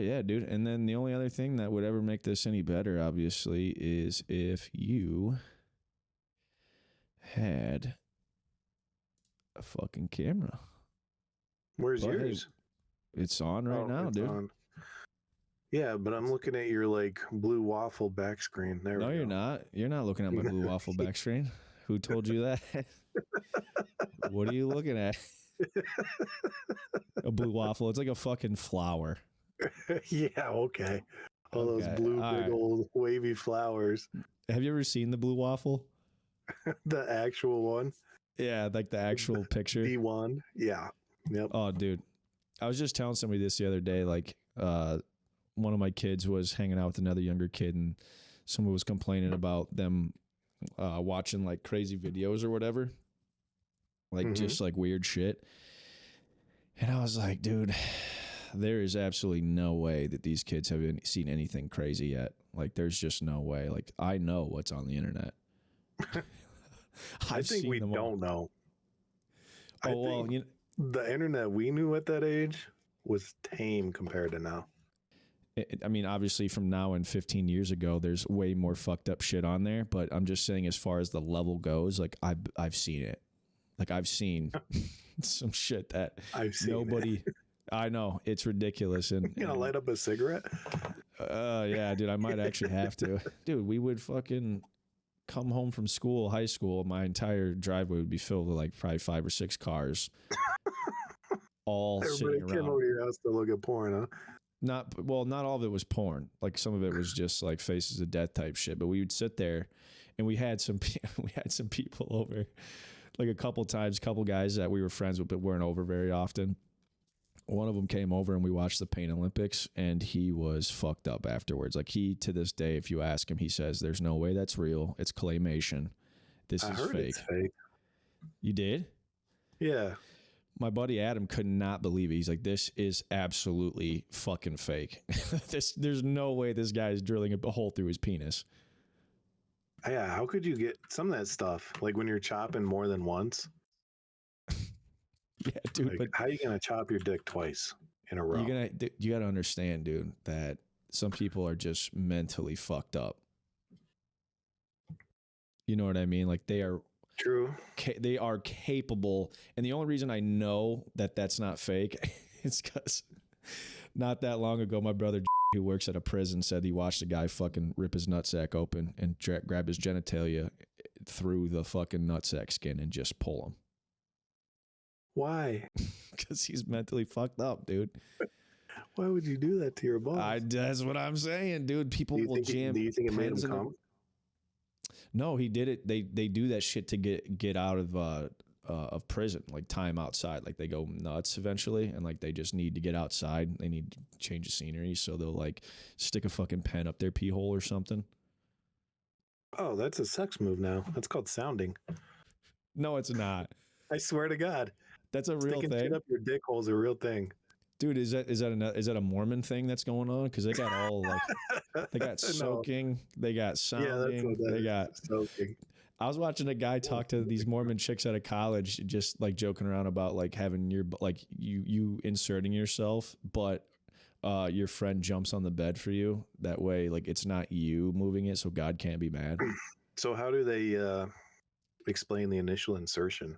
yeah, dude. And then the only other thing that would ever make this any better, obviously, is if you had a fucking camera. Where's But, yours? Hey, it's on right now, dude. On. Yeah, but I'm looking at your like blue waffle back screen. There we go. You're not. You're not looking at my blue waffle back screen. Who told you that? What are you looking at? A blue waffle. It's like a fucking flower. Yeah, okay. All those blue big old wavy flowers. Have you ever seen the blue waffle? The actual one? Yeah, like the actual picture. The one? Yeah. Yep. Oh, dude. I was just telling somebody this the other day, like one of my kids was hanging out with another younger kid and someone was complaining about them watching like crazy videos or whatever. Like just like weird shit. And I was like, dude, there is absolutely no way that these kids have seen anything crazy yet. Like there's just no way. Like I know what's on the internet. I think we don't know. Oh, well, you know, the internet we knew at that age was tame compared to now. I mean, obviously from now and 15 years ago, there's way more fucked up shit on there. But I'm just saying as far as the level goes, like I've seen it. Like I've seen some shit that nobody... I know, it's ridiculous. And you gonna light up a cigarette? Yeah, dude, I might actually have to. Dude, we would fucking come home from school, high school, my entire driveway would be filled with like probably 5 or 6 cars. All Everybody sitting around. came over your house to look at porn, huh? Not all of it was porn. Like some of it was just like Faces of Death type shit. But we would sit there, and we had some people over, like a couple times, couple guys that we were friends with but weren't over very often. One of them came over and we watched the Pain Olympics, and he was fucked up afterwards. Like he, to this day, if you ask him, he says, "There's no way that's real. It's claymation. This is fake." It's fake. You did? Yeah. My buddy Adam could not believe it. He's like, "This is absolutely fucking fake. There's no way this guy is drilling a hole through his penis." Yeah, how could you get some of that stuff? Like when you're chopping more than once? Yeah, dude. Like, but how are you gonna chop your dick twice in a row? You gotta understand, dude, that some people are just mentally fucked up. You know what I mean? Like they are true. They are capable, and the only reason I know that that's not fake is because not that long ago, my brother who works at a prison said he watched a guy fucking rip his nutsack open and grab his genitalia through the fucking nutsack skin and just pull him. Why? Because he's mentally fucked up, dude. Why would you do that to your boss? That's what I'm saying, dude. People will jam. Do you think it made him come? No, he did it. They do that shit to get out of prison, like time outside. Like they go nuts eventually, and like they just need to get outside. They need to change the scenery, so they'll like stick a fucking pen up their pee hole or something. Oh, that's a sex move now. That's called sounding. No, it's not. I swear to God. That's a real thing. Shit up your dick hole is a real thing. Dude, is that a Mormon thing that's going on? Because they got all like they got soaking, they got sounding, they got soaking. I was watching a guy talk to these Mormon chicks out of college, just like joking around about like having your like you inserting yourself, but your friend jumps on the bed for you. That way, like it's not you moving it, so God can't be mad. So how do they explain the initial insertion?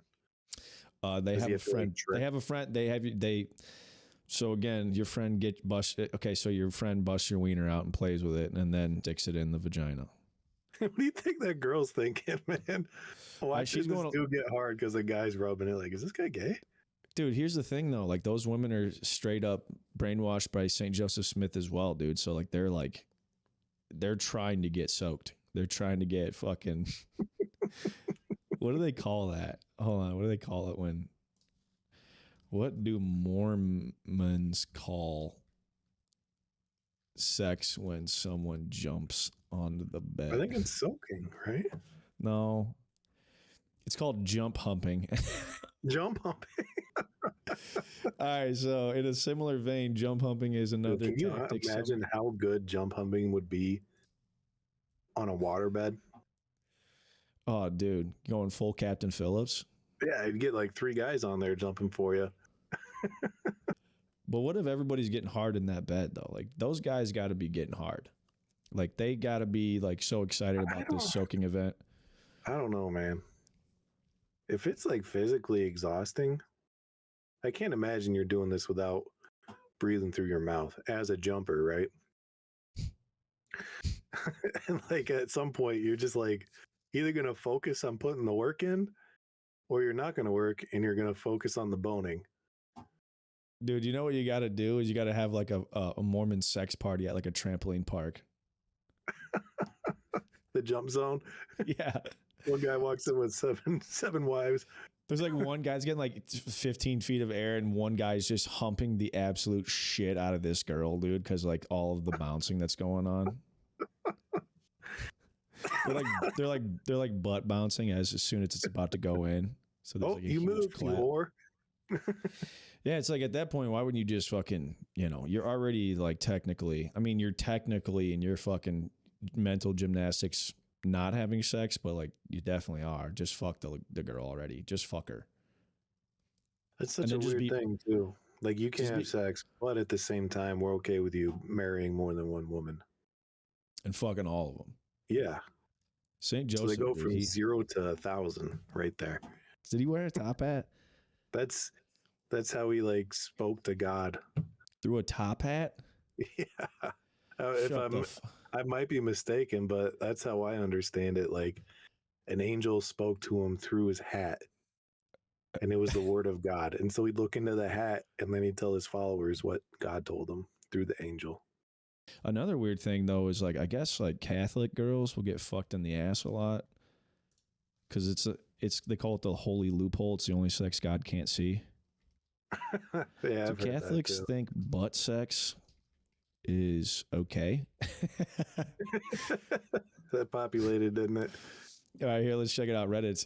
They have a friend. They have a friend. They. So again, your friend okay, so your friend busts your wiener out and plays with it, and then sticks it in the vagina. What do you think that girl's thinking, man? Watching this dude get hard because the guy's rubbing it. Like, is this guy gay? Dude, here's the thing though. Like those women are straight up brainwashed by St. Joseph Smith as well, dude. So like they're trying to get soaked. They're trying to get fucking. What do they call that? Hold on. What do they call it when? What do Mormons call sex when someone jumps onto the bed? I think it's soaking, right? No. It's called jump humping. Jump humping. All right, so in a similar vein, jump humping is another tactic. Can you imagine how good jump humping would be on a waterbed? Oh, dude, going full Captain Phillips? Yeah, you'd get like 3 guys on there jumping for you. But what if everybody's getting hard in that bed though? Like those guys got to be getting hard. Like they got to be like so excited about this soaking event. I don't know, man. If it's like physically exhausting, I can't imagine you're doing this without breathing through your mouth as a jumper, right? And like at some point, you're just like either going to focus on putting the work in or you're not going to work and you're going to focus on the boning. Dude, you know what you got to do is you got to have like a Mormon sex party at like a trampoline park. The jump zone. Yeah. One guy walks in with seven wives. There's like one guy's getting like 15 feet of air and one guy's just humping the absolute shit out of this girl, dude, because like all of the bouncing that's going on. They're like butt bouncing as soon as it's about to go in. So there's like a you huge moved, clap. you whore. Yeah, it's like at that point, why wouldn't you just fucking, you're already like technically, I mean, you're technically in your fucking mental gymnastics not having sex, but like you definitely are. Just fuck the girl already. Just fuck her. That's such a weird thing too. Like you can't have sex, but at the same time, we're okay with you marrying more than one woman. And fucking all of them. Yeah. St. Joseph. So they go from 0 to 1,000 right there. Did he wear a top hat? That's how he like spoke to God. Through a top hat? Yeah. I might be mistaken, but that's how I understand it. Like an angel spoke to him through his hat and it was the word of God. And so he'd look into the hat and then he'd tell his followers what God told him through the angel. Another weird thing though is like, I guess like Catholic girls will get fucked in the ass a lot because they call it the holy loophole. It's the only sex God can't see. Yeah, so Catholics think butt sex is okay. That populated, didn't it? All right, here, let's check it out. Reddit's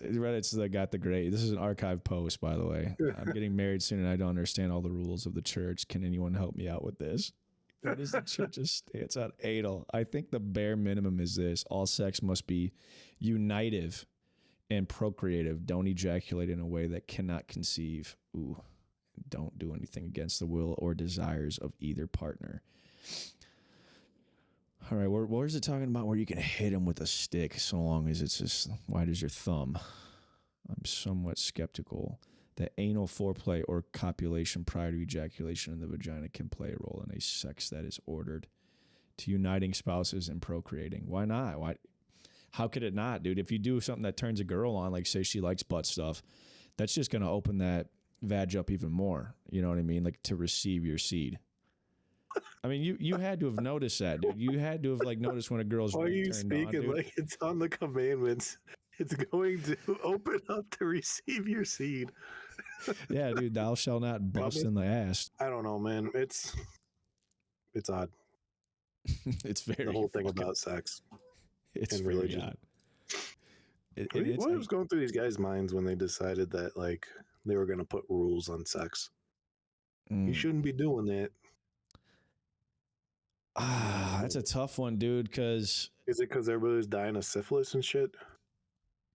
got the great. This is an archive post, by the way. I'm getting married soon and I don't understand all the rules of the church. Can anyone help me out with this? What is the church's stance on anal? I think the bare minimum is this. All sex must be unitive and procreative. Don't ejaculate in a way that cannot conceive. Ooh. Don't do anything against the will or desires of either partner. All right, where's it talking about where you can hit him with a stick so long as it's as wide as your thumb? I'm somewhat skeptical that anal foreplay or copulation prior to ejaculation in the vagina can play a role in a sex that is ordered to uniting spouses and procreating. Why not? How could it not, dude? If you do something that turns a girl on, like say she likes butt stuff, that's just going to open that vag up even more. You know what I mean? Like to receive your seed. I mean, you had to have noticed that, dude. You had to have like noticed when a girl's Why are you speaking like it's on the commandments? It's going to open up to receive your seed. Yeah, dude. Thou shalt not bust in the ass. I don't know, man. It's odd. It's very the whole thing about sex. It's and very religion. odd. What was going through these guys' minds when they decided that like they were going to put rules on sex? You shouldn't be doing that. That's a tough one, dude, because... Is it because everybody was dying of syphilis and shit?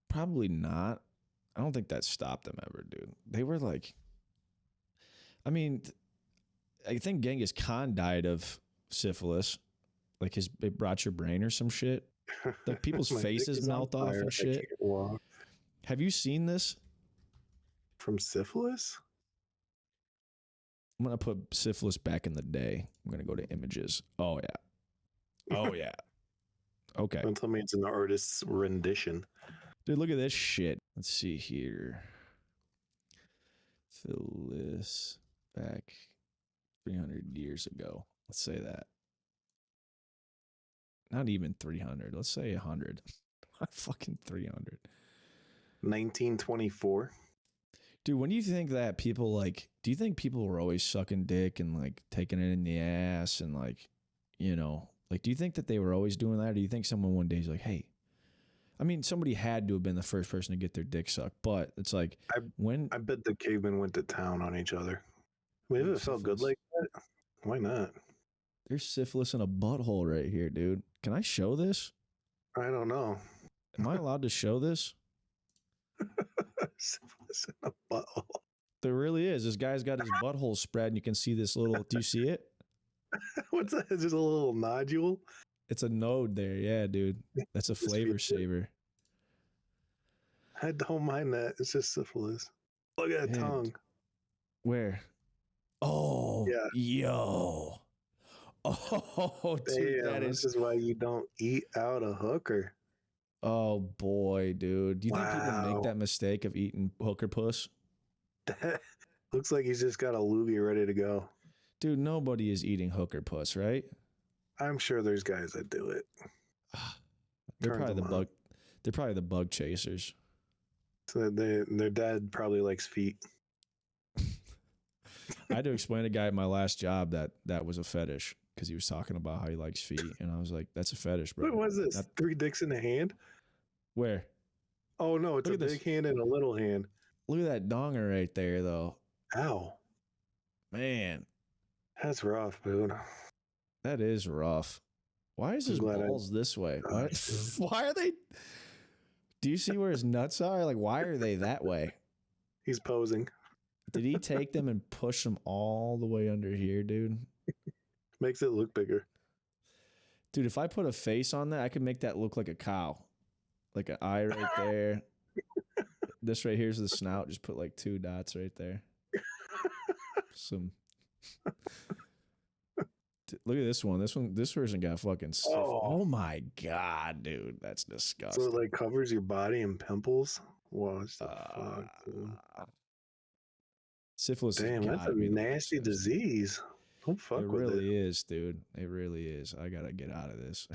Probably not. I don't think that stopped them ever, dude. They were like... I mean, I think Genghis Khan died of syphilis. Like it brought your brain or some shit. Like people's faces melt off and shit. Have you seen this? From syphilis? I'm going to put syphilis back in the day. I'm going to go to images. Oh, yeah. Oh, yeah. Okay. Don't tell me it's an artist's rendition. Dude, look at this shit. Let's see here. Phyllis back 300 years ago. Let's say that. Not even 300. Let's say 100. Fucking 300. 1924. Dude, when do you think that people like, do you think people were always sucking dick and like taking it in the ass and like, like, do you think that they were always doing that? Or do you think someone one day is like, hey, I mean, somebody had to have been the first person to get their dick sucked, but it's like I bet the cavemen went to town on each other. I mean, if it felt good like that, why not? There's syphilis in a butthole right here, dude. Can I show this? I don't know. Am I allowed to show this? Syphilis in a butthole. There really is. This guy's got his butthole spread, and you can see this little. Do you see it? What's that? It's just a little nodule. It's a node there. Yeah, dude. That's a flavor saver. I don't mind that. It's just syphilis. Look at that tongue. Where? Oh, yeah. Yo. Oh, dude, damn, this is why you don't eat out a hooker. Oh boy, dude. Do you think people make that mistake of eating hooker puss? That looks like he's just got a loogie ready to go. Dude, nobody is eating hooker puss, right? I'm sure there's guys that do it. They're probably the bug chasers. So their dad probably likes feet. I had to explain to a guy at my last job that was a fetish because he was talking about how he likes feet, and I was like, "That's a fetish, bro." What was this? 3 dicks in a hand? Where? Oh no, it's a big hand and a little hand. Look at that donger right there, though. Ow, man, that's rough, dude. That is rough. Why is his balls this way? Why are they? Do you see where his nuts are? Like, why are they that way? He's posing. Did he take them and push them all the way under here, dude? Makes it look bigger. Dude, if I put a face on that, I could make that look like a cow. Like an eye right there. This right here's the snout. Just put like 2 dots right there. Look at this one. This version got fucking oh my God, dude. That's disgusting. So it like covers your body in pimples? What the fuck, dude? Syphilis. Damn, that's a nasty disease. Don't fuck with it. It really is, dude. It really is. I gotta get out of this.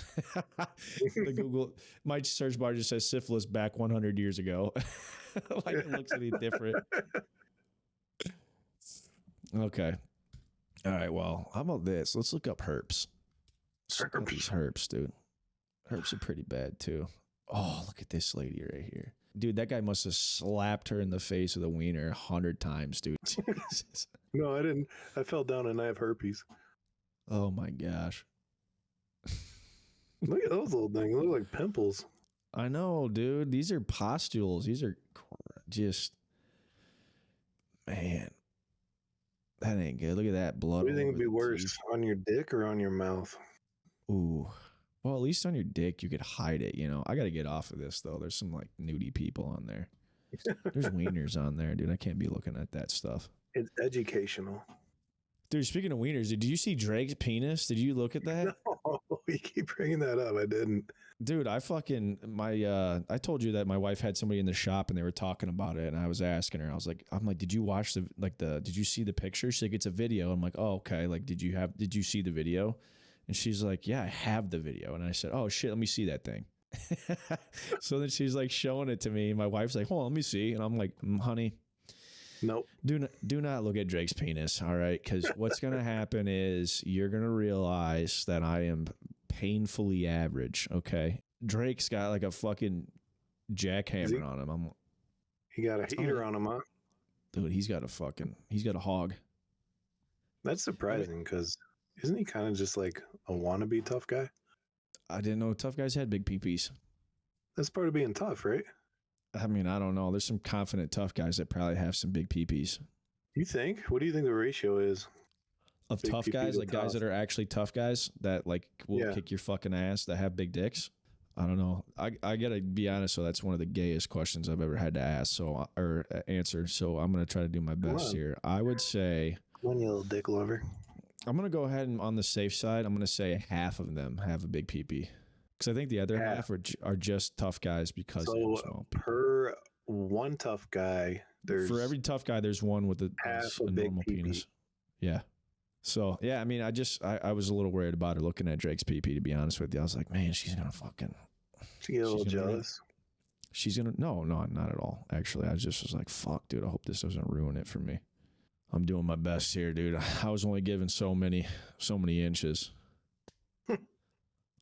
The Google, my search bar just says syphilis back 100 years ago. Like it looks any different. Okay. All right. Well, how about this? Let's look up herpes. Look up these herpes, dude. Herpes are pretty bad too. Oh, look at this lady right here. Dude, that guy must have slapped her in the face with a wiener 100 times, dude. Jesus. No, I didn't. I fell down and I have herpes. Oh my gosh. Look at those little things. They look like pimples. I know, dude. These are pustules. These are just, man, that ain't good. Look at that blood. What do you think would be worse, on your dick or on your mouth? Ooh. Well, at least on your dick, you could hide it, you know. I got to get off of this, though. There's some, like, nudie people on there. There's wieners on there, dude. I can't be looking at that stuff. It's educational. Dude, speaking of wieners, did you see Drake's penis? Did you look at that? No, you keep bringing that up. I didn't. Dude, I told you that my wife had somebody in the shop and they were talking about it, and I was asking her. I'm like, did you watch did you see the picture? She's like, it's a video. I'm like, oh, okay. Like, did you see the video? And she's like, yeah, I have the video. And I said, oh shit, let me see that thing. So then she's like showing it to me. My wife's like, hold on, let me see. And I'm like, honey, nope. Do not look at Drake's penis. All right. Cause what's going to happen is you're going to realize that I am painfully average. Okay. Drake's got like a fucking jackhammer on him. He got a heater on him, huh? Dude, he's got a hog. That's surprising because isn't he kind of just like a wannabe tough guy? I didn't know tough guys had big peepees. That's part of being tough, right? I mean, I don't know. There's some confident tough guys that probably have some big peepees. You think? What do you think the ratio is? Of big tough guys, like guys that are actually tough guys that like will kick your fucking ass that have big dicks? I don't know. I gotta be honest. So that's one of the gayest questions I've ever had to ask. Or answer. So I'm gonna try to do my best here. I would say, one you little dick lover. I'm going to go ahead and on the safe side, I'm going to say half of them have a big peepee. Because I think the other half are just tough guys because they're small. Per one tough guy, for every tough guy, there's one with a normal penis. Yeah. So, yeah, I mean, I was a little worried about her looking at Drake's peepee, to be honest with you. I was like, man, she's going to fucking. She get a little jealous? No, not at all. Actually, I just was like, fuck, dude, I hope this doesn't ruin it for me. I'm doing my best here, dude. I was only given so many inches. I'm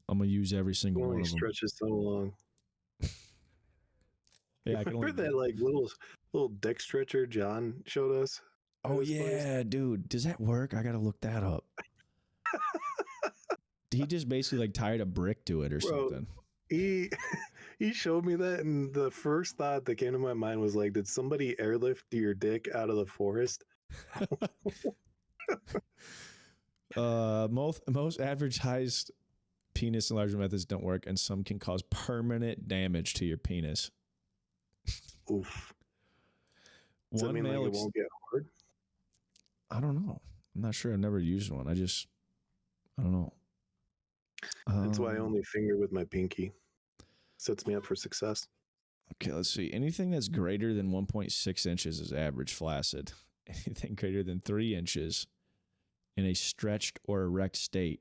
gonna use every single one of them. Stretches so long. Yeah, I can remember that like little dick stretcher John showed us. Oh yeah, dude. Does that work? I gotta look that up. He just basically like tied a brick to it or something. He he showed me that, and the first thought that came to my mind was like, did somebody airlift your dick out of the forest? Most advertised penis enlargement methods don't work, and some can cause permanent damage to your penis. Oof. Does that mean like it won't get hard? I don't know. I'm not sure. I've never used one. I don't know. That's why I only finger with my pinky. Sets me up for success. Okay, let's see. Anything that's greater than 1.6 inches is average flaccid. Anything greater than 3 inches in a stretched or erect state.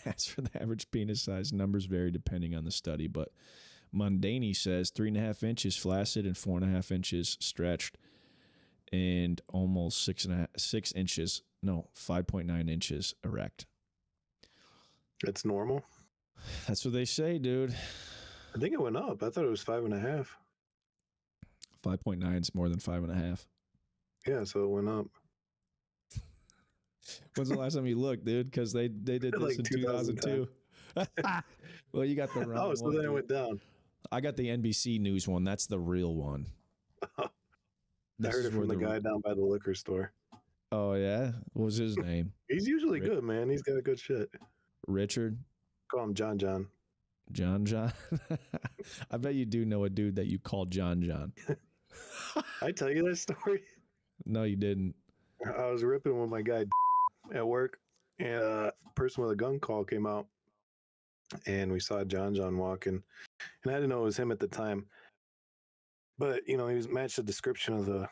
As for the average penis size, numbers vary depending on the study, but Mundani says 3.5 inches flaccid and 4.5 inches stretched, and almost 6 inches, no, 5.9 inches erect. That's normal? That's what they say, dude. I think it went up. I thought it was 5.5. 5.9 is more than 5.5. Yeah, so it went up. When's the last time you looked, dude? Because they did this like in 2002. Well, you got the wrong one. Oh, so then it went down. I got the NBC News one. That's the real one. I heard it from the guy down by the liquor store. Oh, yeah? What was his name? He's usually good, man. He's got good shit. Richard? Call him John John. John John? I bet you do know a dude that you call John John. I tell you that story? No, you didn't. I was ripping with my guy at work, and a person with a gun call came out, and we saw John John walking, and I didn't know it was him at the time, but he was matched the description of the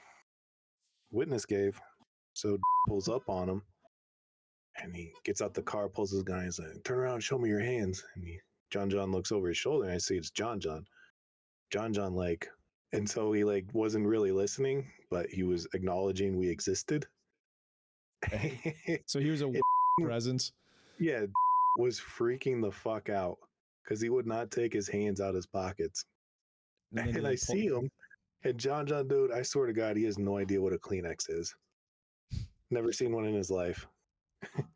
witness gave, so pulls up on him, and he gets out the car, pulls his gun, he's like, turn around, show me your hands, and John John looks over his shoulder, and I see it's John John, and so he wasn't really listening, but he was acknowledging we existed. So he was a presence. Yeah, was freaking the fuck out because he would not take his hands out of his pockets. And I see him, and John John, dude, I swear to God, he has no idea what a Kleenex is. Never seen one in his life.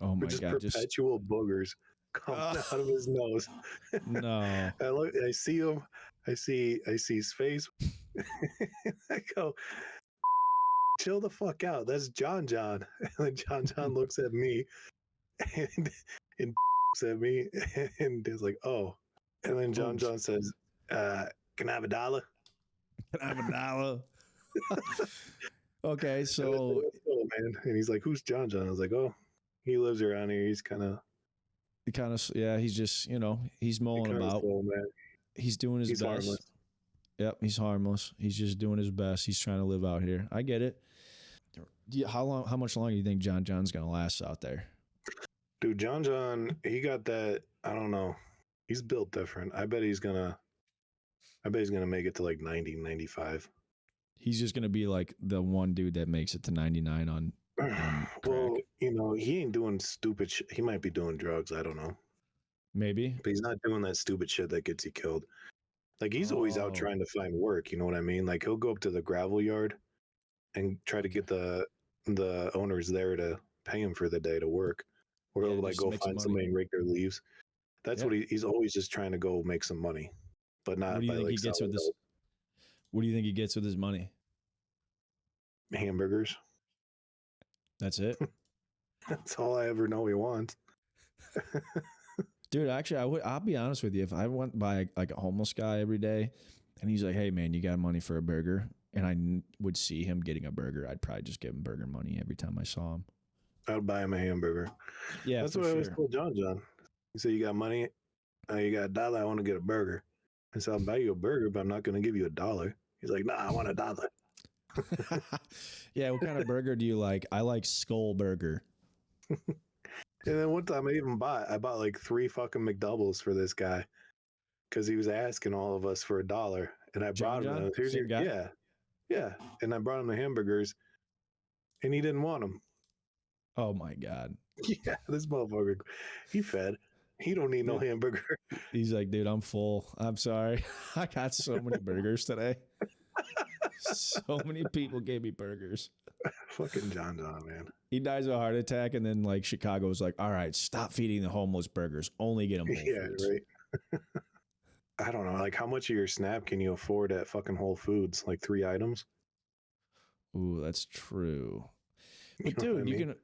Oh my God! Perpetual boogers coming out of his nose. No. I see him. I see his face. I go, chill the fuck out. That's John John. And then John John looks at me and looks at me and is like, oh. And then John John says, can I have $1? Can I have $1? Okay, so oh man. And he's like, who's John John? I was like, oh, he lives around here. He's kind of yeah, he's just, he's mulling about. Slow, man. He's doing his best. Harmless. Yep, he's harmless. He's just doing his best. He's trying to live out here. I get it. How much longer do you think John John's gonna last out there? Dude, John John, he got that. I don't know. He's built different. I bet he's gonna make it to like 90, 95. He's just gonna be like the one dude that makes it to 99 on well, he ain't doing stupid shit. He might be doing drugs. I don't know. Maybe, but he's not doing that stupid shit that gets you killed. Like he's always out trying to find work. You know what I mean? Like he'll go up to the gravel yard and try to get the owners there to pay him for the day to work, or he'll go find somebody and rake their leaves. That's what he's always just trying to go make some money, but not. What do you think he gets with this? What do you think he gets with his money? Hamburgers. That's it. That's all I ever know he wants. Dude, actually, I'll be honest with you. If I went by like a homeless guy every day and he's like, hey, man, you got money for a burger? And I would see him getting a burger, I'd probably just give him burger money every time I saw him. I would buy him a hamburger. Yeah, that's what I always told John John. He said, you got money? You got $1? I want to get a burger. I said, I'll buy you a burger, but I'm not going to give you $1. He's like, nah, I want $1. Yeah, what kind of burger do you like? I like Skull Burger. And then one time I bought like 3 fucking McDoubles for this guy because he was asking all of us for $1, and I brought him. Here's your guy? Yeah, and I brought him the hamburgers, and he didn't want them. Oh my God! Yeah, this motherfucker, he fed. He don't need no hamburger. He's like, dude, I'm full. I'm sorry. I got so many burgers today. So many people gave me burgers. Fucking John John, man. He dies of a heart attack, and then like Chicago's like, all right, stop feeding the homeless burgers. Only get them Whole Foods. Right. I don't know, like how much of your SNAP can you afford at fucking Whole Foods? Like 3 items? Ooh, that's true. You But know what I dude, mean?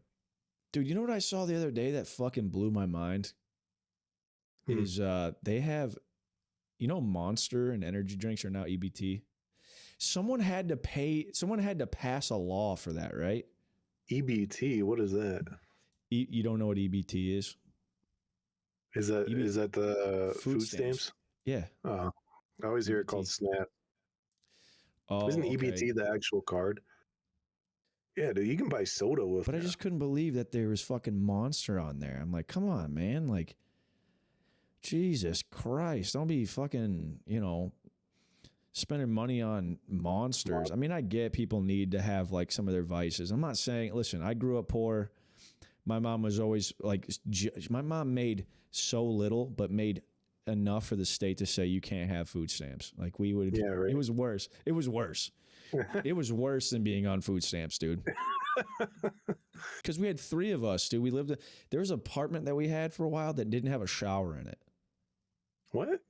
dude, you know what I saw the other day that fucking blew my mind Hmm. is they have, Monster and energy drinks are now EBT. Someone had to pass a law for that, right? EBT, what is that? You don't know what EBT is? Is that EB is that the food food stamps. stamps? Yeah, Oh, I always hear it called EBT. SNAP. Isn't Oh, okay. EBT the actual card? Yeah, dude, you can buy soda with But I just couldn't believe that there was fucking Monster on there. I'm like, come on, man. Like, Jesus Christ. Don't be fucking, spending money on monsters. I mean, I get people need to have like some of their vices. I'm not saying, listen, I grew up poor. My mom was always like, my mom made so little, but made enough for the state to say you can't have food stamps. Like we would, Yeah, right. it was worse. It was worse. It was worse than being on food stamps, dude. Because we had 3 of us, dude. There was an apartment that we had for a while that didn't have a shower in it. What?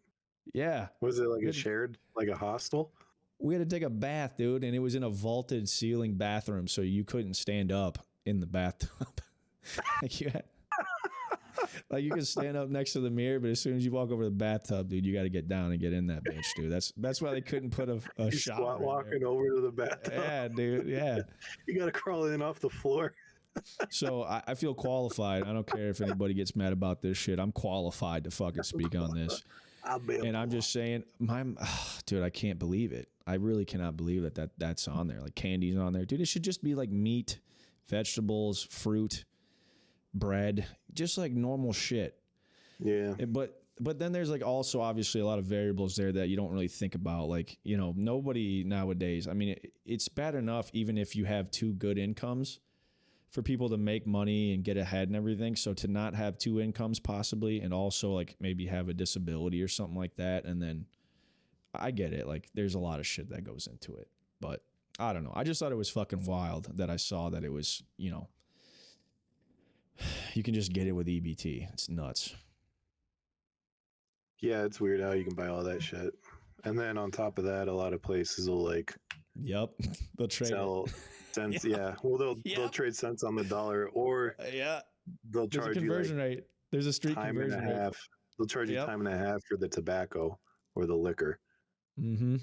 Yeah. Was it like We a had to, shared, like a hostel? we had to take a bath, dude, and it was in a vaulted ceiling bathroom, so you couldn't stand up in the bathtub. like you had, like you can stand up next to the mirror, but as soon as you walk over the bathtub, dude, you got to get down and get in that bitch, dude. That's why they couldn't put a You shower squat in there. walking over to the bathtub. Yeah, dude. Yeah. You got to crawl in off the floor. So I feel qualified. I don't care if anybody gets mad about this shit. I'm qualified to fucking speak on this. I'll be And I'm just saying, dude, I can't believe it. I really cannot believe that's on there. Like candy's on there, dude. It should just be like meat, vegetables, fruit, bread, just like normal shit. Yeah. But then there's like also obviously a lot of variables there that you don't really think about. Like nobody nowadays. I mean, it's bad enough even if you have 2 good incomes for people to make money and get ahead and everything. So to not have 2 incomes possibly, and also like maybe have a disability or something like that. And then I get it. Like there's a lot of shit that goes into it, but I don't know. I just thought it was fucking wild that I saw that it was, you can just get it with EBT. It's nuts. Yeah, it's weird how you can buy all that shit. And then on top of that, a lot of places will like Yep. They'll trade sell it. cents. Yeah. Yeah. Well, they'll trade cents on the dollar, or Yeah. they'll There's a charge you like conversion rate. There's a street time and a conversion rate. half. They'll charge you Yep. time and a half for the tobacco or the liquor. Mm-hmm.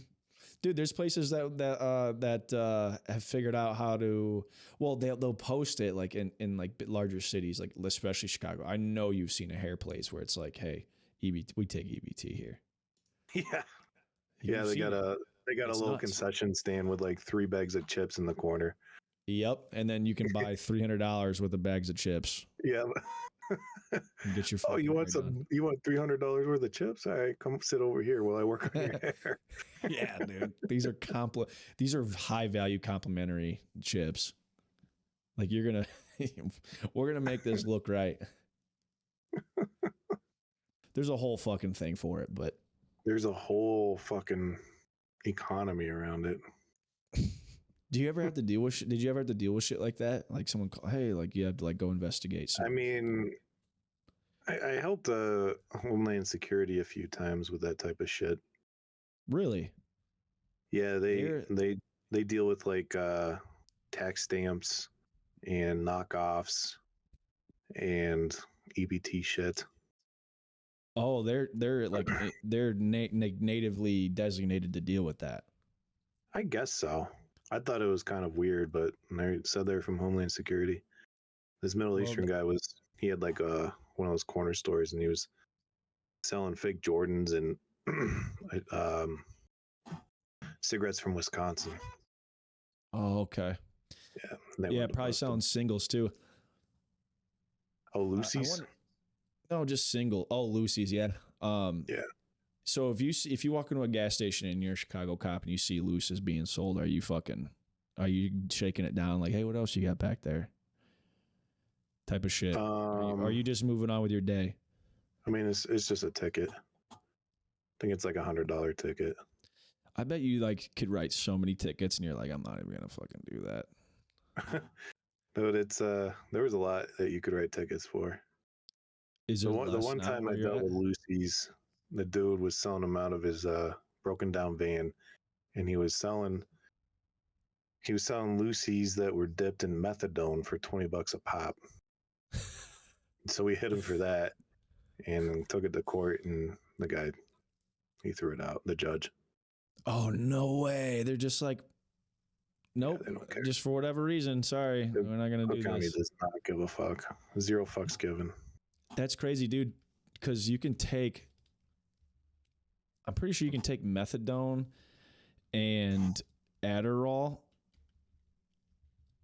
Dude, there's places that have figured out how to. Well, they'll post it like in like larger cities, like especially Chicago. I know you've seen a hair place where it's like, hey, EBT, we take EBT here. Yeah. You've Yeah, they seen got it. a It's little nuts. concession stand with like 3 bags of chips in the corner. Yep, and then you can buy $300 worth of bags of chips Yeah. and get your Oh, fucking hair done. you want $300 worth of chips? All right, come sit over here while I work on your hair. Yeah, dude. These are high value complimentary chips. Like we're gonna make this look right. There's a whole fucking thing for it, but There's a whole fucking economy around it. do you ever have to deal with shit? Did you ever have to deal with shit like that? Like someone call, hey, like you have to like go investigate I something. mean, I helped Homeland Security a few times with that type of shit. Really? Yeah, they deal with like tax stamps and knockoffs and EBT shit. Oh, they're like they're natively designated to deal with that. I guess so. I thought it was kind of weird, but they said they're from Homeland Security. This Middle Well, Eastern guy he had like one of those corner stores, and he was selling fake Jordans and cigarettes from Wisconsin. oh, okay. Yeah, Probably selling singles too. Oh, Lucy's. No, just single. Oh, Lucy's. Yeah. Yeah. So if you walk into a gas station and you're a Chicago cop and you see Lucy's being sold, are you shaking it down like, hey, what else you got back there? Type of shit. Are you just moving on with your day? I mean, it's just a ticket. I think it's like $100 ticket. I bet you like could write so many tickets and you're like, I'm not even gonna fucking do that. But it's there was a lot that you could write tickets for. Is there the one time I dealt with Lucy's, the dude was selling them out of his broken down van, and he was selling Lucy's that were dipped in methadone for $20 a pop. So we hit him for that and took it to court, and the guy, he threw it out, the judge. Oh, no way. They're just like, nope, yeah, just for whatever reason. Sorry, we're not going to do County this. does not give a fuck. 0 fucks given. That's crazy, dude, because you can take, I'm pretty sure you can take methadone and Adderall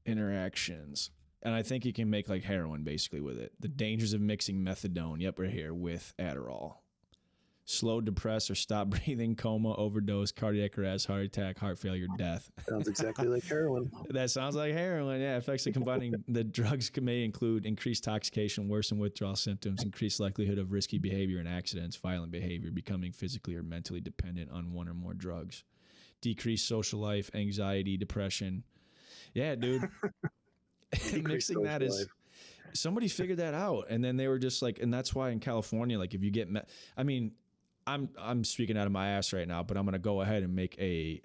interactions. And I think you can make like heroin basically with it. The dangers of mixing methadone, yep, right here, with Adderall. Slow, depress, or stop breathing, coma, overdose, cardiac arrest, heart attack, heart failure, death. Sounds exactly like heroin. That sounds like heroin, yeah. Effects of combining the drugs may include increased intoxication, worsened withdrawal symptoms, increased likelihood of risky behavior and accidents, violent behavior, becoming physically or mentally dependent on one or more drugs, decreased social life, anxiety, depression. Yeah, dude. Mixing that is... Somebody figured that out, and then they were just like, and that's why in California, like if you get, I mean, I'm speaking out of my ass right now, but I'm gonna go ahead and make a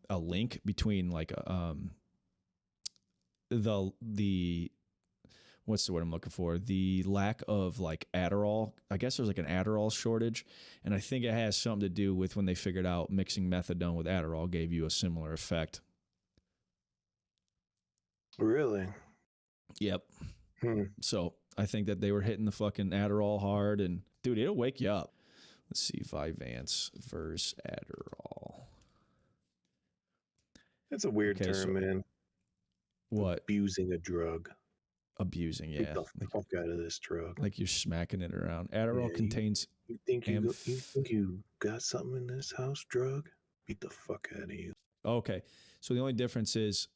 link between like the what's the word I'm looking for? The lack of like Adderall. I guess there's like an Adderall shortage, and I think it has something to do with when they figured out mixing methadone with Adderall gave you a similar effect. Really? Yep. So I think that they were hitting the fucking Adderall hard, and dude, it'll wake you up. Let's see, Vyvanse versus Adderall. That's a weird term, man. What? Abusing a drug. Abusing, yeah. Get the fuck out of this drug. Like you're smacking it around. Adderall contains... You think you got something in this house, drug? Beat the fuck out of you. Okay, so the only difference is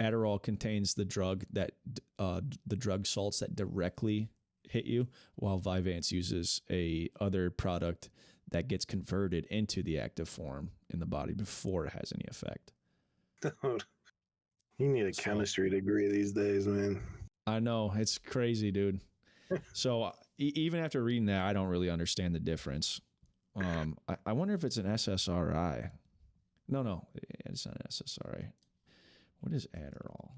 Adderall contains the drug that the drug salts that directly hit you, while Vyvanse uses a other product that gets converted into the active form in the body before it has any effect. You need a chemistry degree these days, man. I know, it's crazy, dude. So even after reading that, I don't really understand the difference. I wonder if it's an SSRI. No, it's not an SSRI. What is Adderall?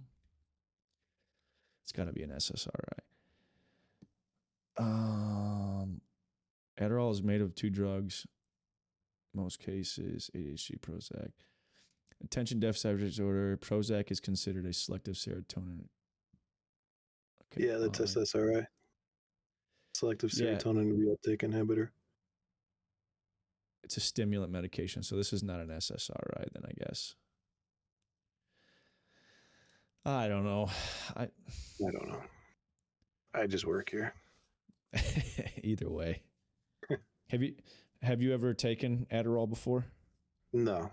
It's got to be an SSRI. Adderall is made of 2 drugs. Most cases, ADHD, Prozac. Attention deficit disorder. Prozac is considered a selective serotonin. Okay, yeah, that's SSRI. Selective serotonin reuptake inhibitor. It's a stimulant medication, so this is not an SSRI then, I guess. I don't know. I don't know. I just work here. Either way. Have you ever taken Adderall before? No.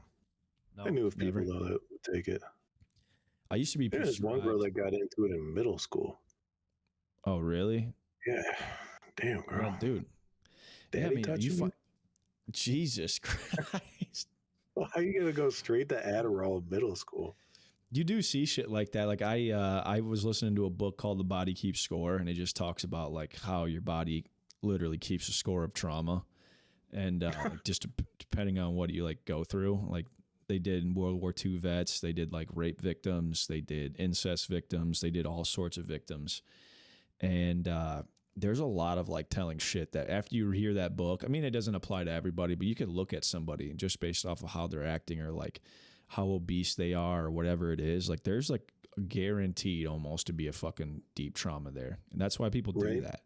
I knew of people though that would take it. I used to be prescribed. There's one girl that got into it in middle school. Oh, really? Yeah. Damn, girl. Well, dude. Daddy touching you? Jesus Christ. Well, how are you going to go straight to Adderall in middle school? You do see shit like that. Like I was listening to a book called The Body Keeps Score, and it just talks about like how your body literally keeps a score of trauma, and like just depending on what you like go through. Like they did in World War II vets, they did like rape victims, they did incest victims, they did all sorts of victims, and there's a lot of like telling shit that after you hear that book, I mean, it doesn't apply to everybody, but you could look at somebody just based off of how they're acting or like how obese they are or whatever it is. Like there's like guaranteed almost to be a fucking deep trauma there. And that's why people do that.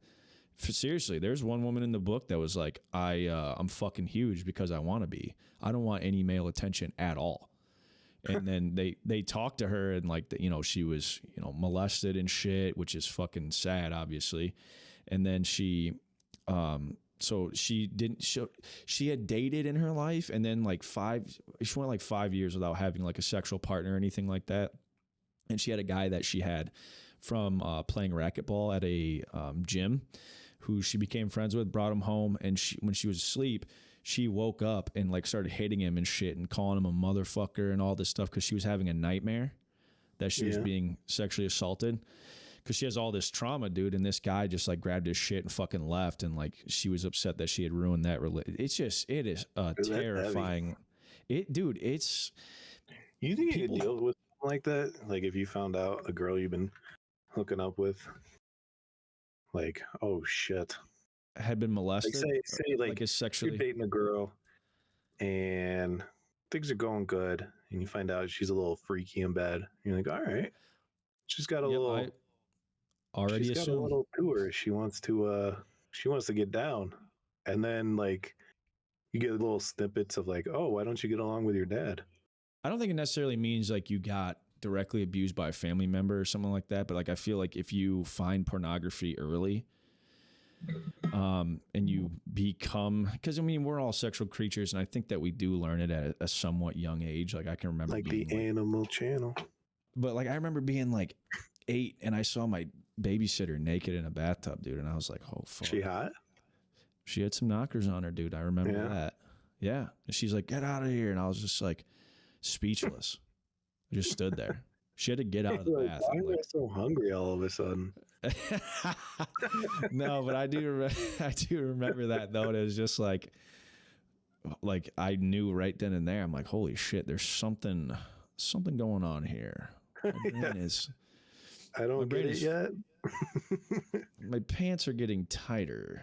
Seriously, there's one woman in the book that was like, I'm fucking huge because I want to be. I don't want any male attention at all. And then they talked to her and like, she was, molested and shit, which is fucking sad, obviously. And then she she had dated in her life, and then she went like 5 years without having like a sexual partner or anything like that. And she had a guy that she had from playing racquetball at a gym who she became friends with, brought him home. And when she was asleep, she woke up and like started hitting him and shit and calling him a motherfucker and all this stuff because she was having a nightmare that she was being sexually assaulted. because she has all this trauma, dude. And this guy just like grabbed his shit and fucking left. And like she was upset that she had ruined that relationship. It is terrifying. Dude, it's. You think you could deal with something like that? Like if you found out a girl you've been hooking up with, like, oh shit, had been molested. Like say like is sexually you're dating a girl and things are going good, and you find out she's a little freaky in bed. You're like, all right, she's got a little. I already she's got a little to her. She wants to get down, and then like you get little snippets of like, oh, why don't you get along with your dad? I don't think it necessarily means like you got directly abused by a family member or something like that. But like, I feel like if you find pornography early, and you become, because I mean, we're all sexual creatures, and I think that we do learn it at a somewhat young age. Like I can remember like being the Animal Channel. But like, I remember being like 8 and I saw my babysitter naked in a bathtub, dude. And I was like, oh, fuck. She hot? She had some knockers on her, dude. I remember that. Yeah. And she's like, get out of here. And I was just like speechless. I just stood there. She had to get out of the bath. Why am I so hungry all of a sudden? No, but I do remember that though. And it was just like I knew right then and there. I'm like, holy shit, there's something going on here. My brain is. I don't get it yet. My pants are getting tighter.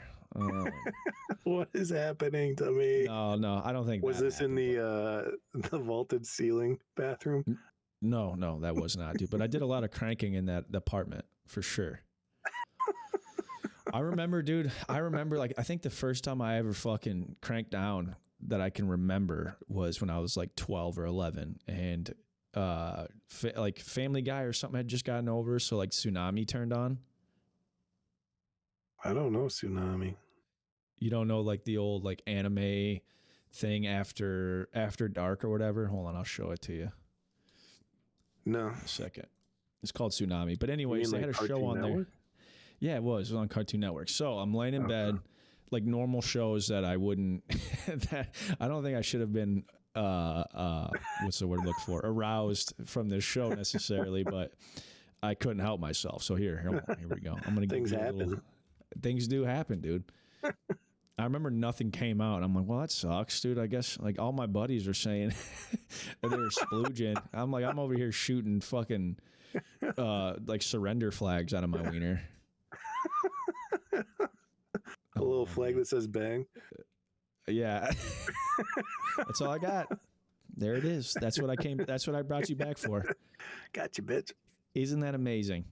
What is happening to me? No, I don't think. Was this in the vaulted ceiling bathroom? No, that was not, dude. But I did a lot of cranking in that apartment for sure. I remember, dude. Like, I think the first time I ever fucking cranked down that I can remember was when I was like 12 or 11, and like Family Guy or something had just gotten over, so like Tsunami turned on. I don't know Tsunami. You don't know like the old like anime thing after dark or whatever? Hold on, I'll show it to you. No. A second. It's called Tsunami. But anyways, they had a show on there. Yeah, it was on Cartoon Network. So I'm laying in bed, like normal shows that I wouldn't that I don't think I should have been what's the word I'm looking for? Aroused from this show necessarily, but I couldn't help myself. So here we go. I'm gonna things happen. Things do happen, dude. I remember nothing came out. I'm like, well, that sucks, dude. I guess like all my buddies are saying that they were splooging. I'm like, I'm over here shooting fucking like surrender flags out of my wiener. A little flag that says bang. Yeah. That's all I got. There it is. That's what I brought you back for. Got you, bitch. Isn't that amazing?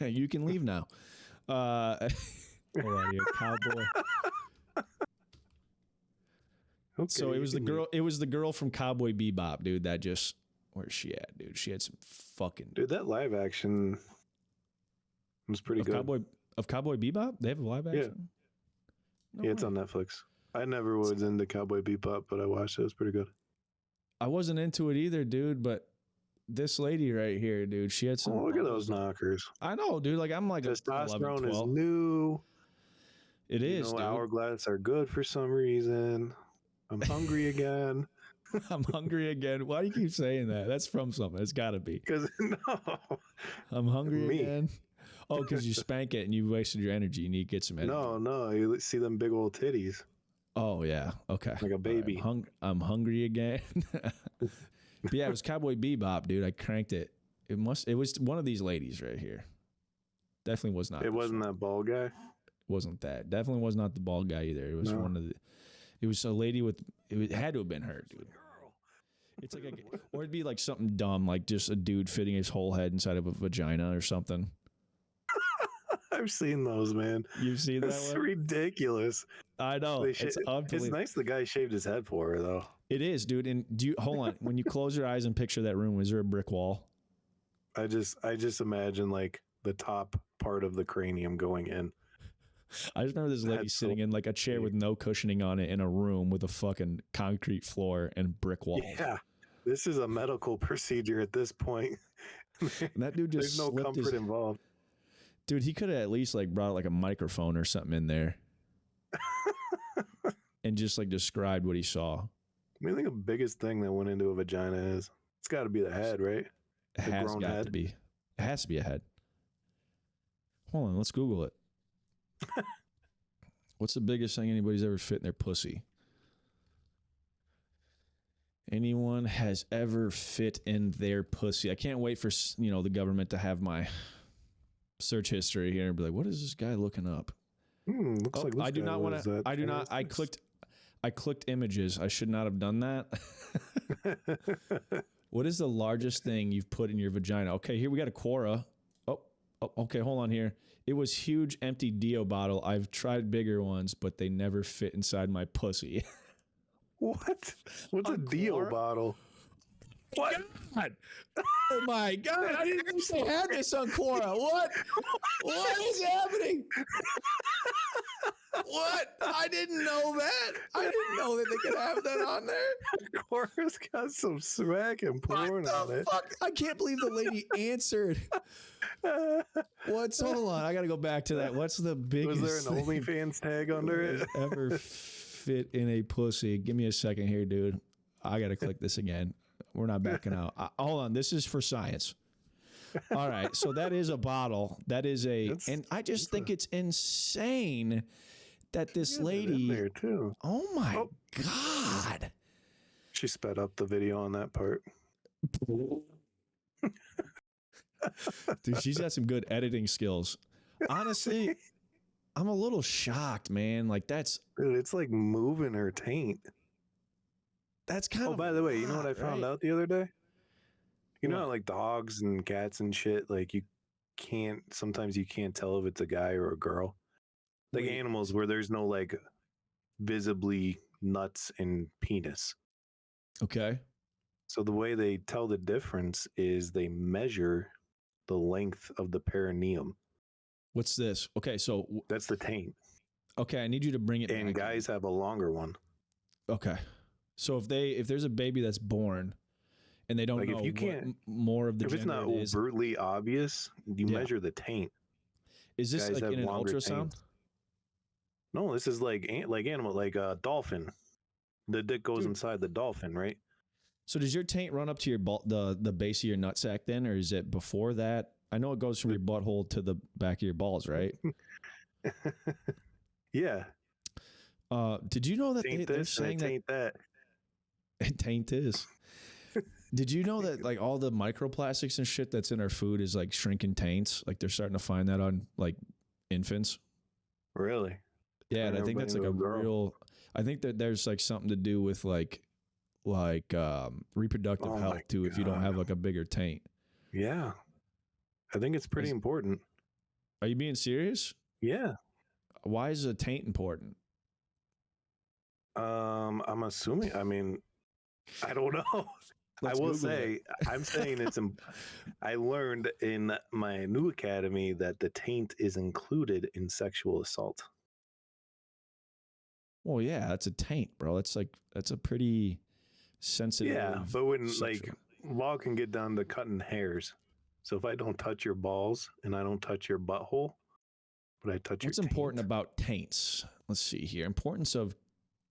You can leave now. Hold on, you cowboy. Okay, so it was the girl. It was the girl from Cowboy Bebop, dude. That just where's she at, dude? She had some fucking. Dude, that live action was pretty good. Cowboy Bebop, they have a live action. Yeah, it's on Netflix. I never was into Cowboy Bebop, but I watched it. It was pretty good. I wasn't into it either, dude. But this lady right here, dude, she had some. Oh, look at those knockers. I know, dude. Like I'm like testosterone is new. It is. Dude. Hourglass are good for some reason. I'm hungry again. I'm hungry again. Why do you keep saying that? That's from something. It's got to be. Because no, I'm hungry again. Oh, because you spank it and you wasted your energy. You need to get some energy. No. You see them big old titties. Oh yeah. Okay. Like a baby. Right, I'm hungry again. But yeah, it was Cowboy Bebop, dude. I cranked it. It was one of these ladies right here. Definitely was not. It wasn't that bald guy. Wasn't that? Definitely was not the bald guy either. It was one of the. It was a lady with. It had to have been her, dude. It's like or it'd be like something dumb, like just a dude fitting his whole head inside of a vagina or something. I've seen those, man. You've seen that? It's ridiculous. I know. It's nice the guy shaved his head for her, though. It is, dude. And hold on? When you close your eyes and picture that room, is there a brick wall? I just imagine like the top part of the cranium going in. I just remember this lady sitting in like a chair with no cushioning on it in a room with a fucking concrete floor and brick walls. Yeah, this is a medical procedure at this point. And that dude just there's no comfort involved. Dude, he could have at least like brought like a microphone or something in there and just like described what he saw. I think the biggest thing that went into a vagina is it's got to be the head, right? It has got to be. It has to be a head. Hold on, let's Google it. What's the biggest thing anybody's ever fit in their pussy? Anyone has ever fit in their pussy. I can't wait for, the government to have my search history here and be like, what is this guy looking up? Looks like this I do not want to. I do not. I clicked images. I should not have done that. What is the largest thing you've put in your vagina? Okay, here we got a Quora. Oh, okay, hold on here. It was huge empty Dio bottle. I've tried bigger ones, but they never fit inside my pussy. What? What's a Dio bottle? What? God. Oh my God! I didn't know they had this on Quora. What? What is happening? What? I didn't know that. I didn't know that they could have that on there. Quora's got some smack and porn on it. Fuck? I can't believe the lady answered. Hold on? I got to go back to that. What's the biggest? Was there an OnlyFans tag under it? Ever fit in a pussy? Give me a second here, dude. I got to click this again. We're not backing out. Hold on. This is for science. All right. So that is a bottle. That is and I just think it's insane that this lady there too. Oh my God. She sped up the video on that part. Dude, she's got some good editing skills. Honestly, I'm a little shocked, man. Like dude, it's like moving her taint. That's kind of. Oh, by the way, you know what I found out the other day? You know, like dogs and cats and shit, like sometimes you can't tell if it's a guy or a girl. Like animals where there's no like visibly nuts and penis. Okay. So the way they tell the difference is they measure the length of the perineum. What's this? Okay, so that's the taint. Okay, I need you to bring it. And guys have a longer one. Okay. So if there's a baby that's born and they don't know if you can't, more of the gender, if it's not overtly obvious, you measure the taint. Is this guys like in an ultrasound? Taints. No, this is like animal, like a dolphin. The dick goes inside the dolphin, right? So does your taint run up to your the base of your nutsack then, or is it before that? I know it goes from your butthole to the back of your balls, right? Yeah. Did you know that they're saying that? Taint is. Did you know that like all the microplastics and shit that's in our food is like shrinking taints? Like they're starting to find that on like infants. Really? Yeah, and I think that's like a real. I think that there's like something to do with like reproductive health too. If you don't have like a bigger taint. Yeah, I think it's pretty important. Are you being serious? Yeah. Why is a taint important? I'm assuming. I mean, I don't know. I will say, I'm saying it's. I learned in my new academy that the taint is included in sexual assault. Well, yeah, that's a taint, bro. That's a pretty sensitive. Yeah, but when like law can get down to cutting hairs. So if I don't touch your balls and I don't touch your butthole, but I touch your taint. What's important about taints? Let's see here. Importance of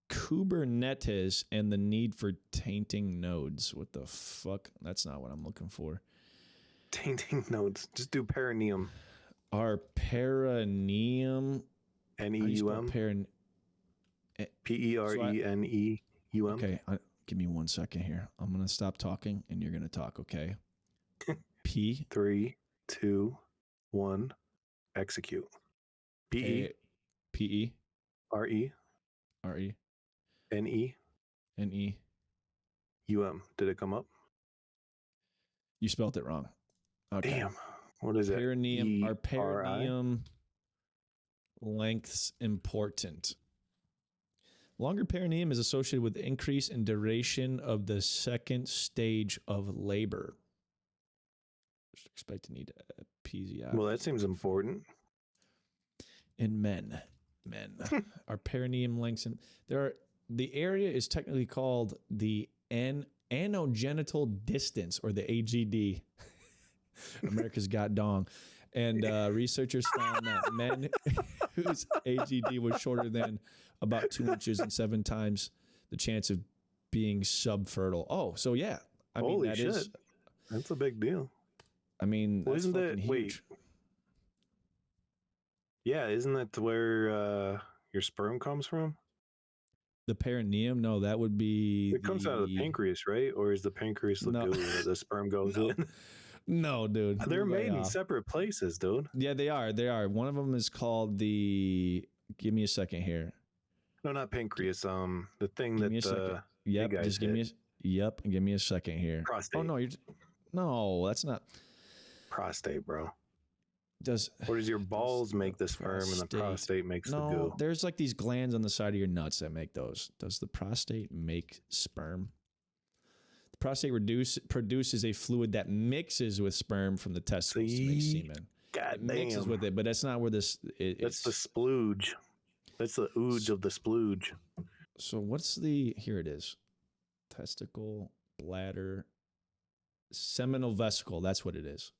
Kubernetes and the need for tainting nodes. What the fuck? That's not what I'm looking for. Tainting nodes. Just do perineum. Our perineum. N-E-U-M. P-E-R-E-N-E-U-M. Okay, give me 1 second here. I'm going to stop talking and you're going to talk, okay? P. 3, 2, 1. Execute. P-E. P-E. R-E. R-E. N-E. N-E. U-M. Did it come up? You spelled it wrong. Okay. Damn. What is perineum, it? Our perineum length's important. Longer perineum is associated with increase in duration of the second stage of labor. Expect to need episiotomy. Well, that seems important. In men, our perineum lengths, and the area is technically called the anogenital distance, or the AGD. America's got dong. And researchers found that men whose AGD was shorter than about 2 inches and 7 times the chance of being subfertile. Oh, so yeah. I mean, that is. That's a big deal. I mean, isn't that huge. Wait? Yeah, isn't that where your sperm comes from? The perineum? No, that would be It comes out of the pancreas, right? Or is the pancreas the no, goo that the sperm goes no, in? no, dude. They're You're way made in off. separate places, dude. Yeah, they are. They are. One of them is called the. Give me a second here. No, not pancreas. The thing Give that me a second. big Yep. guys Just give hit. me a. Yep. Give me a second here. Oh Prostate. no, you're. No, that's not. Prostate, bro. Does. Or does your balls make the sperm and the prostate makes the No, goo? there's like these glands on the side of your nuts that make those. Does the prostate make sperm? The prostate produces a fluid that mixes with sperm from the testicles to make semen. God It mixes damn. with it, but that's not where this. That's the splooge. That's the ooge of the splooge. So what's the? Here it is. Testicle, bladder, seminal vesicle. That's what it is.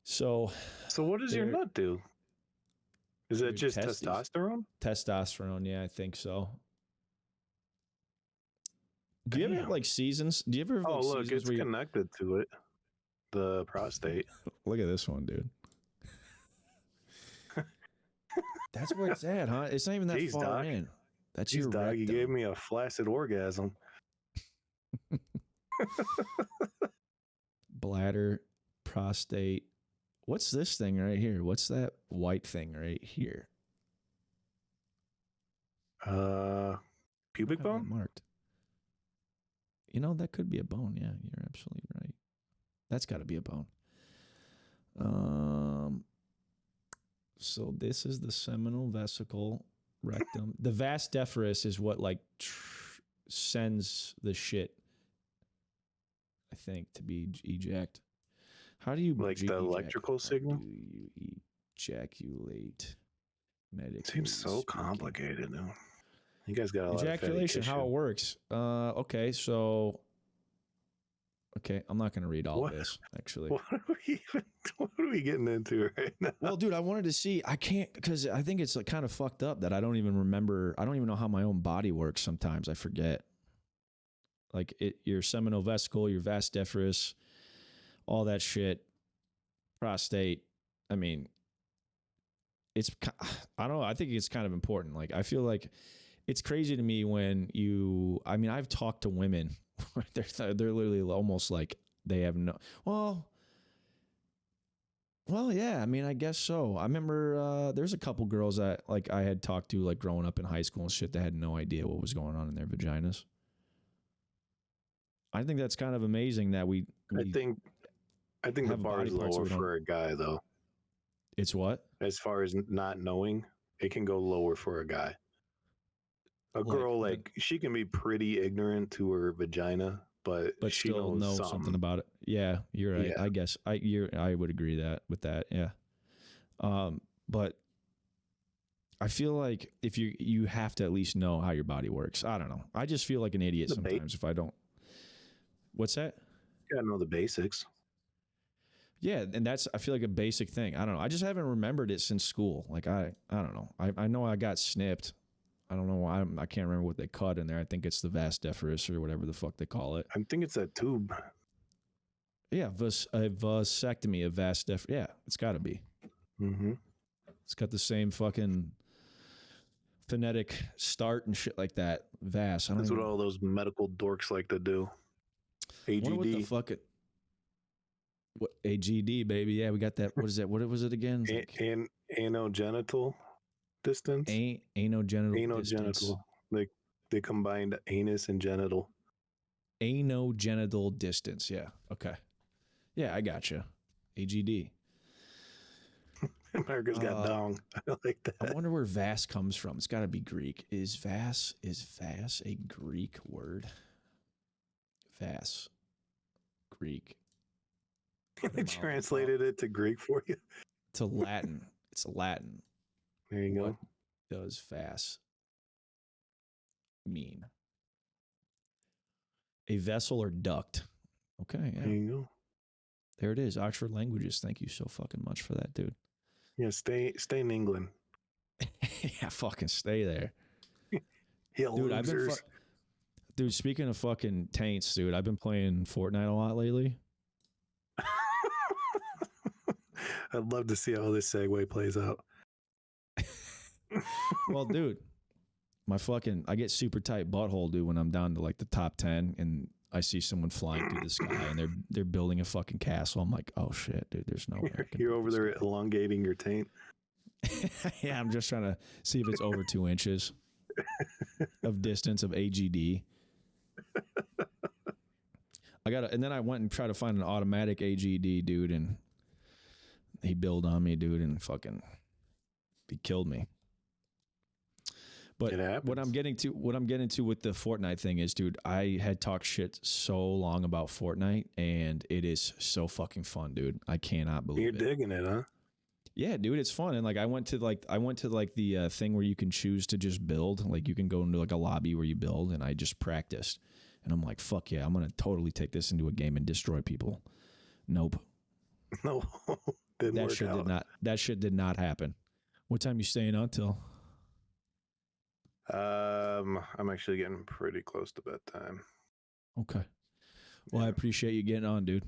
So what does your nut do? Is it just testes. testosterone? Testosterone, yeah, I think so. Do you ever have like seasons? Do you ever have like look, it's connected to it. The prostate. Look at this one, dude. That's where it's at, huh? It's not even that far in. That's your rectum. You gave me a flaccid orgasm. Bladder, prostate. What's this thing right here? What's that white thing right here? Pubic bone? Marked. You know, that could be a bone. Yeah, you're absolutely right. That's got to be a bone. So this is the seminal vesicle, rectum. The vas deferens is what like sends the shit, I think, to be eject. How do you like the electrical signal? Do you ejaculate? Medically seems so complicated now. You guys got a lot ejaculation. Of how it works? Okay, so. Okay, I'm not going to read all this, actually. What are we getting into right now? Well, dude, I wanted to see. I can't, because I think it's like kind of fucked up that I don't even remember. I don't even know how my own body works sometimes. I forget. Like your seminal vesicle, your vas deferens, all that shit, prostate. I mean, I don't know. I think it's kind of important. Like, I feel like it's crazy to me when I've talked to women. They're literally almost like they have no. Well, yeah. I mean, I guess so. I remember there's a couple girls that like I had talked to like growing up in high school and shit that had no idea what was going on in their vaginas. I think that's kind of amazing that we I think the bar is lower for a guy though. It's what? As far as not knowing, it can go lower for a guy. A girl, like she can be pretty ignorant to her vagina, but she still knows something about it. Yeah, you're right. Yeah. I guess I would agree with that. Yeah. But I feel like if you have to at least know how your body works. I don't know. I just feel like an idiot sometimes if I don't. What's that? You gotta know the basics. Yeah, and that's I feel like a basic thing. I don't know. I just haven't remembered it since school. Like I don't know. I know I got snipped. I don't know why. I can't remember what they cut in there. I think it's the vas deferens or whatever the fuck they call it. I think it's that tube. Yeah, a vasectomy, a vas deferens. Yeah, it's got to be. Mm-hmm. It's got the same fucking phonetic start and shit like that. Vas. That's what all those medical dorks like to do. AGD. What the fuck? What AGD, baby? Yeah, we got that. What is that? What was it again? Anogenital distance. Anogenital. Like they combined anus and genital. Anogenital distance. Yeah. Okay. Yeah, I gotcha. AGD. America's got dong. I like that. I wonder where vas comes from. It's got to be Greek. Is vas a Greek word? Vas. Greek. I translated it to Greek for you. To Latin. It's Latin. There you go. What does vas mean? A vessel or duct. Okay. Yeah. There you go. There it is. Oxford Languages. Thank you so fucking much for that, dude. Yeah, stay in England. Yeah, fucking stay there. Yeah, dude, dude, speaking of fucking taints, dude, I've been playing Fortnite a lot lately. I'd love to see how this segue plays out. Well, dude, I get super tight butthole, dude, when I'm down to like the top 10 and I see someone flying through the sky and they're building a fucking castle. I'm like, oh shit, dude, there's no way I can You're over there elongating your taint. Yeah, I'm just trying to see if it's over 2 inches of distance of AGD. And then I went and tried to find an automatic AGD, dude, and he built on me, dude, and he killed me. But what I'm getting to with the Fortnite thing is, dude, I had talked shit so long about Fortnite, and it is so fucking fun, dude. I cannot believe it. You're digging it, huh? Yeah, dude, it's fun. And like I went to the thing where you can choose to just build. Like you can go into like a lobby where you build, and I just practiced. And I'm like, fuck yeah, I'm gonna totally take this into a game and destroy people. Nope. No, that shit did not happen. What time you staying on till? I'm actually getting pretty close to bedtime. Okay. Well, yeah. I appreciate you getting on, dude.